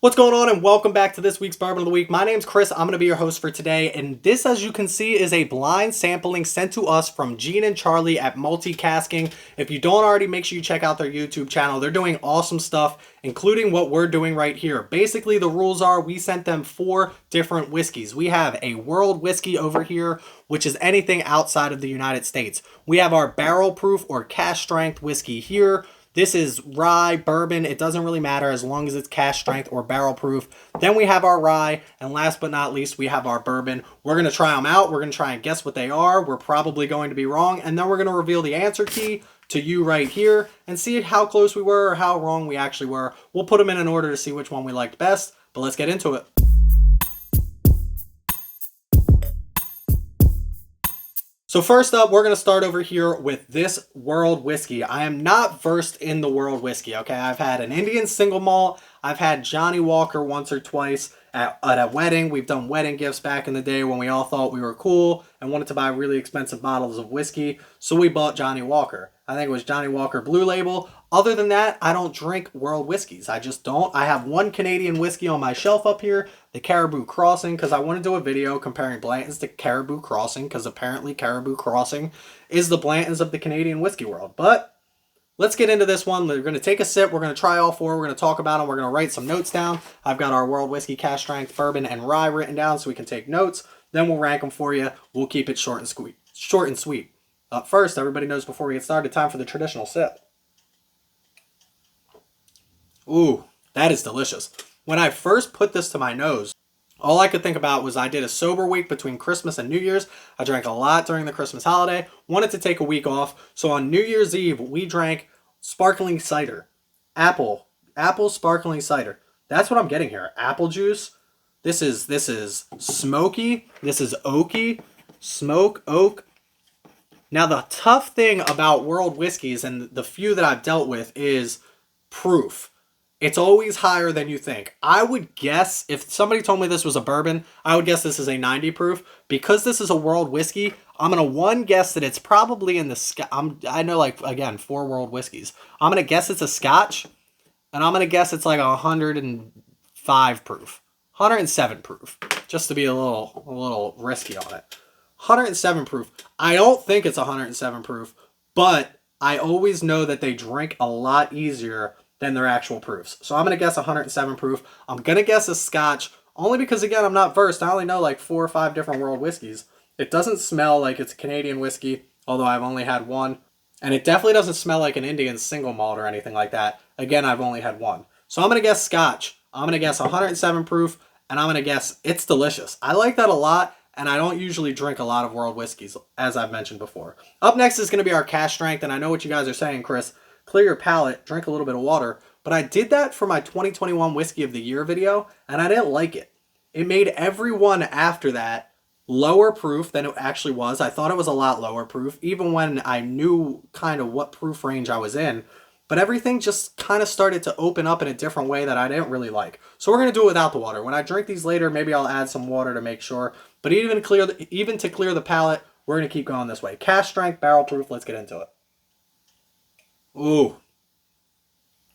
What's going on, and welcome back to this week's Bourbon of the Week. My name's Chris. I'm going to be your host for today, and this, as you can see, is a blind sampling sent to us from Gene and Charlie at MultiCasking. If you don't already, make sure you check out their YouTube channel. They're doing awesome stuff, including what we're doing right here. Basically, the rules are we sent them 4 different whiskeys. We have a world whiskey over here, which is anything outside of the United States. We have our barrel proof or cask strength whiskey here. This is rye, bourbon. It doesn't really matter as long as it's cask strength or barrel proof. Then we have our rye. And last but not least, we have our bourbon. We're going to try them out. We're going to try and guess what they are. We're probably going to be wrong. And then we're going to reveal the answer key to you right here and see how close we were or how wrong we actually were. We'll put them in an order to see which one we liked best. But let's get into it. So first up, we're going to start over here with this world whiskey. I am not versed in the world whiskey, okay? I've had an Indian single malt. I've had Johnny Walker once or twice at a wedding. We've done wedding gifts back in the day when we all thought we were cool and wanted to buy really expensive bottles of whiskey. So we bought Johnny Walker. I think it was Johnny Walker Blue Label. Other than that, I don't drink world whiskeys. I just don't. I have one Canadian whiskey on my shelf up here, the Caribou Crossing, because I want to do a video comparing Blanton's to Caribou Crossing, because apparently Caribou Crossing is the Blanton's of the Canadian whiskey world. But let's get into this one. We're going to take a sip. We're going to try all 4. We're going to talk about them. We're going to write some notes down. I've got our world whiskey, cask strength, bourbon, and rye written down so we can take notes. Then we'll rank them for you. We'll keep it short and sweet. Up first, everybody knows before we get started, time for the traditional sip. Ooh, that is delicious. When I first put this to my nose, all I could think about was I did a sober week between Christmas and New Year's. I drank a lot during the Christmas holiday, wanted to take a week off. So on New Year's Eve, we drank sparkling cider. Apple sparkling cider. That's what I'm getting here. Apple juice. This is smoky. This is oaky. Smoke, oak. Now the tough thing about world whiskeys and the few that I've dealt with is proof. It's always higher than you think. I would guess, if somebody told me this was a bourbon, I would guess this is a 90 proof. Because this is a world whiskey, I'm going to guess that it's probably in the... I know, like, again, 4 world whiskeys. I'm going to guess it's a Scotch, and I'm going to guess it's like 105 proof. 107 proof, just to be a little risky on it. 107 proof. I don't think it's 107 proof, but I always know that they drink a lot easier than their actual proofs. So I'm going to guess 107 proof. I'm going to guess a Scotch, only because, again, I'm not versed. I only know like 4 or 5 different world whiskeys. It doesn't smell like it's a Canadian whiskey, although I've only had one. And it definitely doesn't smell like an Indian single malt or anything like that. Again, I've only had one. So I'm going to guess Scotch. I'm going to guess 107 proof, and I'm going to guess it's delicious. I like that a lot, and I don't usually drink a lot of world whiskeys, as I've mentioned before. Up next is going to be our cask strength, and I know what you guys are saying, Chris. Clear your palate, drink a little bit of water. But I did that for my 2021 Whiskey of the Year video, and I didn't like it. It made every one after that lower proof than it actually was. I thought it was a lot lower proof, even when I knew kind of what proof range I was in. But everything just kind of started to open up in a different way that I didn't really like. So we're going to do it without the water. When I drink these later, maybe I'll add some water to make sure. But even to clear the palate, we're going to keep going this way. Cask strength, barrel proof, let's get into it. Ooh,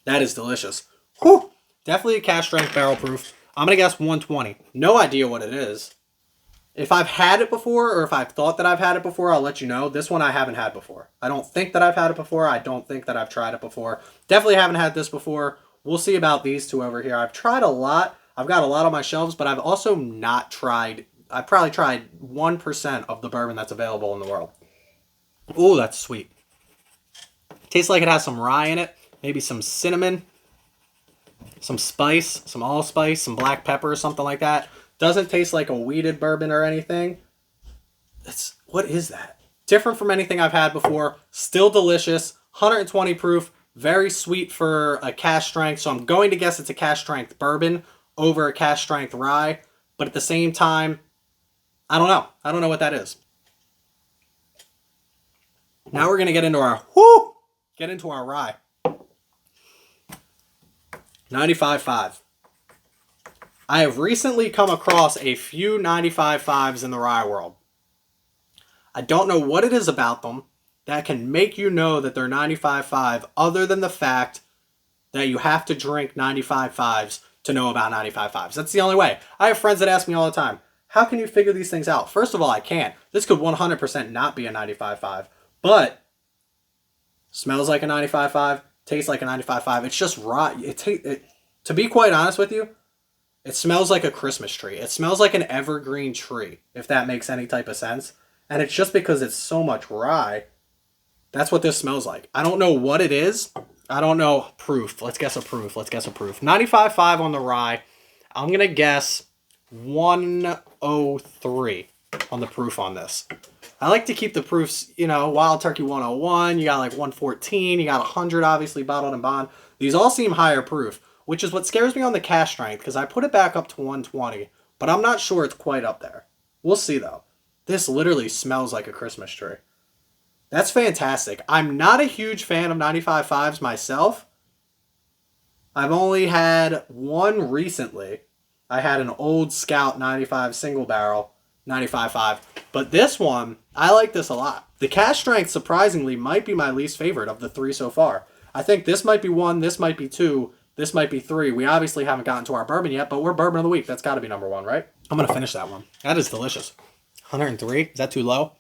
that is delicious. Whew. Definitely a cask strength barrel proof. I'm going to guess 120. No idea what it is. If I've had it before, or if I've thought that I've had it before, I'll let you know. This one I haven't had before. I don't think that I've had it before. I don't think that I've tried it before. Definitely haven't had this before. We'll see about these 2 over here. I've tried a lot. I've got a lot on my shelves, but I've also not tried... I've probably tried 1% of the bourbon that's available in the world. Ooh, that's sweet. Tastes like it has some rye in it. Maybe some cinnamon. Some spice. Some allspice. Some black pepper or something like that. Doesn't taste like a wheated bourbon or anything. What is that? Different from anything I've had before. Still delicious. 120 proof. Very sweet for a cask strength. So I'm going to guess it's a cask strength bourbon over a cask strength rye. But at the same time, I don't know. I don't know what that is. Now we're going to get into our rye. 95.5. I have recently come across a few 95.5s in the rye world. I don't know what it is about them that can make you know that they're 95.5 other than the fact that you have to drink 95.5s to know about 95.5s. That's the only way. I have friends that ask me all the time, how can you figure these things out? First of all, I can't. This could 100% not be a 95.5, but smells like a 95.5, tastes like a 95.5. It's just rye. To be quite honest with you, it smells like a Christmas tree. It smells like an evergreen tree, if that makes any type of sense. And it's just because it's so much rye. That's what this smells like. I don't know what it is. I don't know. Proof. Let's guess a proof. 95.5 on the rye. I'm going to guess 103 on the proof on this. I like to keep the proofs, Wild Turkey 101. You got like 114. You got 100, obviously, bottled and bond. These all seem higher proof, which is what scares me on the cask strength, because I put it back up to 120, but I'm not sure it's quite up there. We'll see, though. This literally smells like a Christmas tree. That's fantastic. I'm not a huge fan of 95.5s myself. I've only had one recently. I had an Old Scout 95 single barrel, 95.5. But this one, I like this a lot. The cask strength, surprisingly, might be my least favorite of the three so far. I think this might be 1, this might be 2, this might be 3. We obviously haven't gotten to our bourbon yet, but we're bourbon of the week. That's got to be number 1, right? I'm going to finish that one. That is delicious. 103? Is that too low?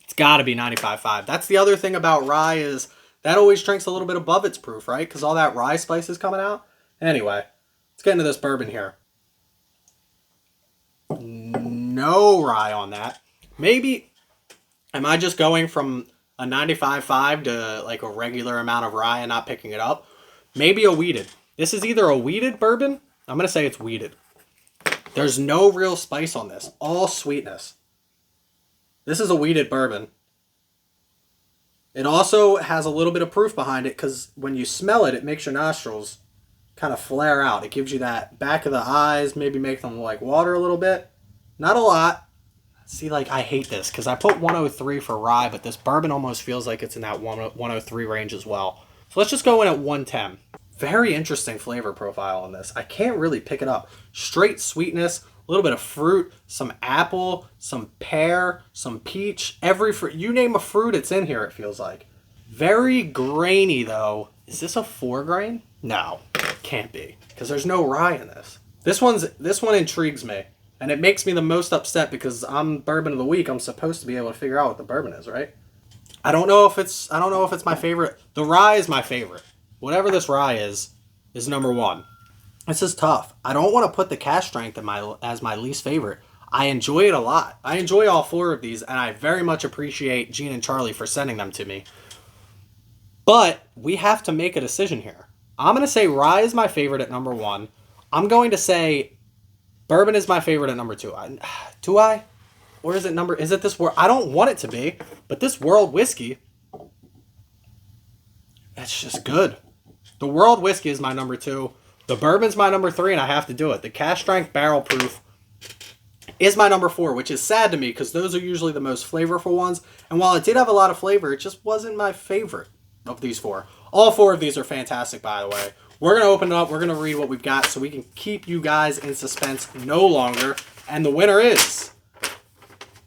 It's got to be 95.5. That's the other thing about rye is that always drinks a little bit above its proof, right? Because all that rye spice is coming out. Anyway, let's get into this bourbon here. No rye on that. Maybe, am I just going from a 95.5 to like a regular amount of rye and not picking it up? Maybe a wheated. This is either a wheated bourbon. I'm going to say it's wheated. There's no real spice on this. All sweetness. This is a wheated bourbon. It also has a little bit of proof behind it because when you smell it, it makes your nostrils kind of flare out. It gives you that back of the eyes, maybe make them like water a little bit. Not a lot. See, like, I hate this because I put 103 for rye, but this bourbon almost feels like it's in that 103 range as well. So let's just go in at 110. Very interesting flavor profile on this. I can't really pick it up. Straight sweetness, a little bit of fruit, some apple, some pear, some peach. Every fruit, you name a fruit, it's in here, it feels like. Very grainy, though. Is this a 4 grain? No, can't be, because there's no rye in this. This one intrigues me, and it makes me the most upset because I'm bourbon of the week. I'm supposed to be able to figure out what the bourbon is, right? I don't know if it's my favorite. The rye is my favorite. Whatever this rye is number 1. This is tough. I don't want to put the cask strength as my least favorite. I enjoy it a lot. I enjoy all 4 of these, and I very much appreciate Gene and Charlie for sending them to me. But we have to make a decision here. I'm going to say rye is my favorite at number 1. I'm going to say bourbon is my favorite at number 2. Do I? Or is it this world? I don't want it to be, but this World Whiskey, it's just good. The World Whiskey is my number 2. The bourbon's my number 3, and I have to do it. The cask strength barrel proof is my number 4, which is sad to me because those are usually the most flavorful ones. And while it did have a lot of flavor, it just wasn't my favorite of these 4. All 4 of these are fantastic, by the way. We're going to open it up. We're going to read what we've got so we can keep you guys in suspense no longer. And the winner is...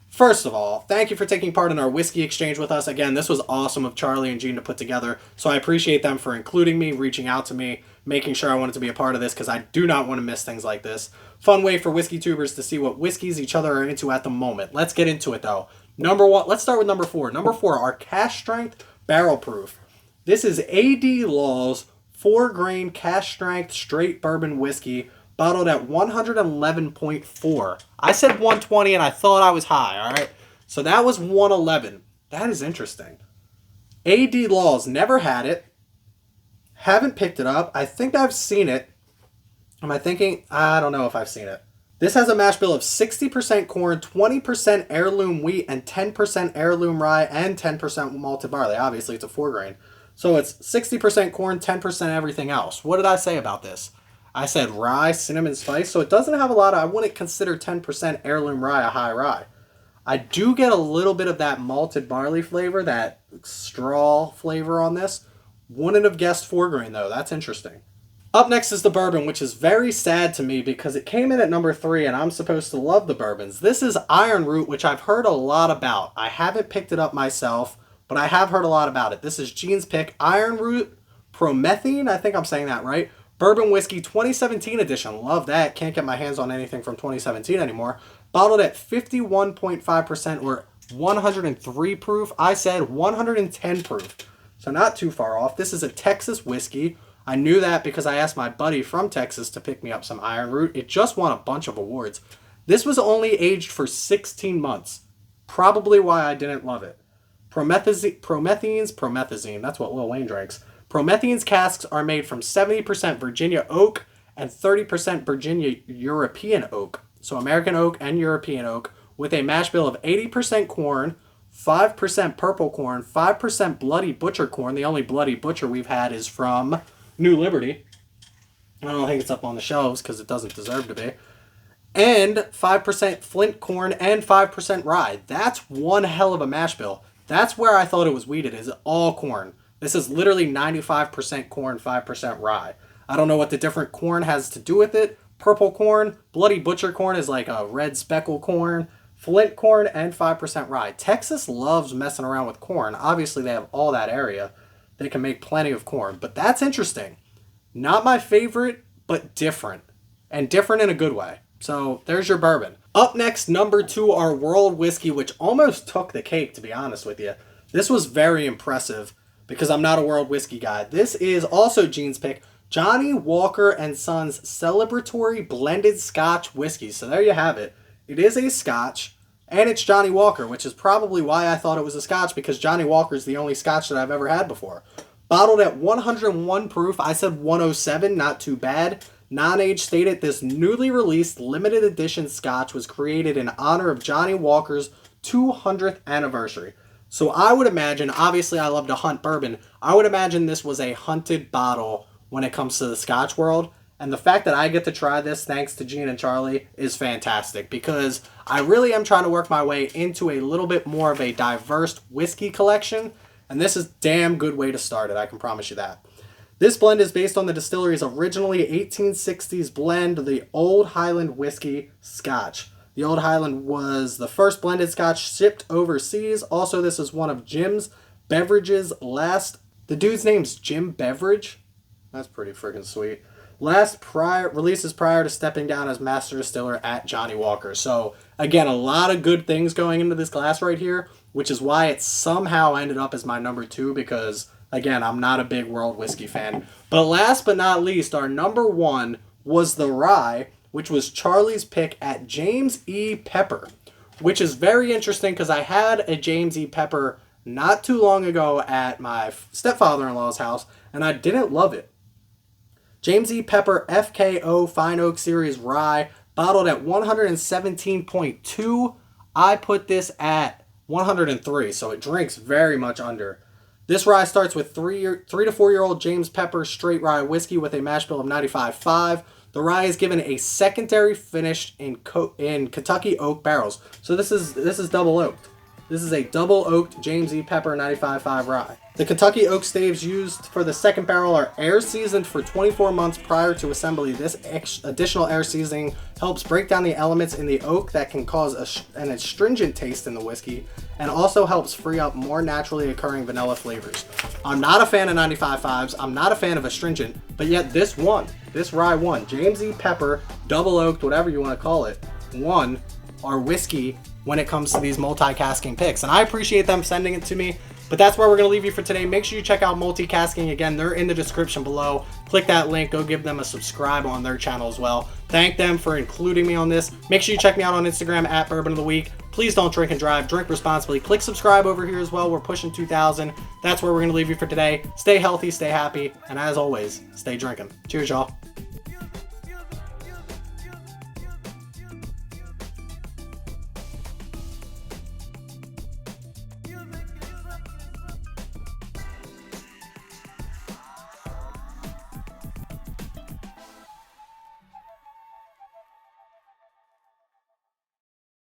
First of all, thank you for taking part in our whiskey exchange with us. Again, this was awesome of Charlie and Gene to put together, so I appreciate them for including me, reaching out to me, making sure I wanted to be a part of this because I do not want to miss things like this. Fun way for whiskey tubers to see what whiskeys each other are into at the moment. Let's get into it, though. Number 1, let's start with number 4. Number 4, our cask strength barrel proof. This is A.D. Law's 4-grain cask strength straight bourbon whiskey, bottled at 111.4. I said 120 and I thought I was high, all right? So that was 111. That is interesting. A.D. Laws, never had it. Haven't picked it up. I think I've seen it. Am I thinking? I don't know if I've seen it. This has a mash bill of 60% corn, 20% heirloom wheat, and 10% heirloom rye, and 10% malted barley. Obviously, it's a 4-grain. So it's 60% corn, 10% everything else. What did I say about this? I said rye, cinnamon, spice, so it doesn't have a lot of, I wouldn't consider 10% heirloom rye a high rye. I do get a little bit of that malted barley flavor, that straw flavor on this. Wouldn't have guessed 4-grain though, that's interesting. Up next is the bourbon, which is very sad to me because it came in at number 3 and I'm supposed to love the bourbons. This is Iron Root, which I've heard a lot about. I haven't picked it up myself, but I have heard a lot about it. This is Gene's pick, Iron Root Promethine, I think I'm saying that right. Bourbon Whiskey 2017 edition. Love that. Can't get my hands on anything from 2017 anymore. Bottled at 51.5% or 103 proof. I said 110 proof. So not too far off. This is a Texas whiskey. I knew that because I asked my buddy from Texas to pick me up some Iron Root. It just won a bunch of awards. This was only aged for 16 months. Probably why I didn't love it. Promethazine, that's what Lil Wayne drinks. Promethene's casks are made from 70% Virginia oak and 30% Virginia European oak. So American oak and European oak with a mash bill of 80% corn, 5% purple corn, 5% bloody butcher corn. The only bloody butcher we've had is from New Liberty. I don't think it's up on the shelves because it doesn't deserve to be. And 5% flint corn and 5% rye. That's one hell of a mash bill. That's where I thought it was wheated, is all corn. This is literally 95% corn, 5% rye. I don't know what the different corn has to do with it. Purple corn, bloody butcher corn is like a red speckle corn, flint corn, and 5% rye. Texas loves messing around with corn. Obviously, they have all that area. They can make plenty of corn. But that's interesting. Not my favorite, but different. And different in a good way. So there's your bourbon. Up next, number 2, our World Whiskey, which almost took the cake, to be honest with you. This was very impressive because I'm not a World Whiskey guy. This is also Gene's pick, Johnny Walker and Sons Celebratory Blended Scotch Whiskey. So there you have it. It is a Scotch, and it's Johnny Walker, which is probably why I thought it was a Scotch, because Johnny Walker is the only Scotch that I've ever had before. Bottled at 101 proof. I said 107, not too bad. Non-age stated, this newly released limited edition Scotch was created in honor of Johnny Walker's 200th anniversary. So I would imagine, obviously I love to hunt bourbon, I would imagine this was a hunted bottle when it comes to the Scotch world. And the fact that I get to try this thanks to Gene and Charlie is fantastic, because I really am trying to work my way into a little bit more of a diverse whiskey collection. And this is a damn good way to start it, I can promise you that. This blend is based on the distillery's originally 1860s blend, the Old Highland Whiskey Scotch. The Old Highland was the first blended Scotch shipped overseas. Also, this is one of Jim's Beverage's last... The dude's name's Jim Beverage? That's pretty freaking sweet. Releases prior to stepping down as master distiller at Johnny Walker. So, again, a lot of good things going into this glass right here, which is why it somehow ended up as my number 2, because... Again, I'm not a big World Whiskey fan. But last but not least, our number 1 was the Rye, which was Charlie's pick at James E. Pepper, which is very interesting because I had a James E. Pepper not too long ago at my stepfather-in-law's house, and I didn't love it. James E. Pepper FKO Fine Oak Series Rye, bottled at 117.2. I put this at 103, so it drinks very much under. This rye starts with 3 to 4 year old James Pepper straight rye whiskey with a mash bill of 95.5. The rye is given a secondary finish in Kentucky oak barrels. So this is double oaked. This is a double oaked James E. Pepper 95.5 rye. The Kentucky oak staves used for the second barrel are air seasoned for 24 months prior to assembly. This additional air seasoning helps break down the elements in the oak that can cause an astringent taste in the whiskey, and also helps free up more naturally occurring vanilla flavors. I'm not a fan of 95.5s. I'm not a fan of astringent, but yet this rye won. James E. Pepper, double oaked, whatever you want to call it, won our whiskey when it comes to these multi-casking picks. And I appreciate them sending it to me. But that's where we're going to leave you for today. Make sure you check out MultiCasking. Again, they're in the description below. Click that link. Go give them a subscribe on their channel as well. Thank them for including me on this. Make sure you check me out on Instagram at Bourbon of the Week. Please don't drink and drive. Drink responsibly. Click subscribe over here as well. We're pushing 2,000. That's where we're going to leave you for today. Stay healthy, stay happy, and as always, stay drinking. Cheers, y'all.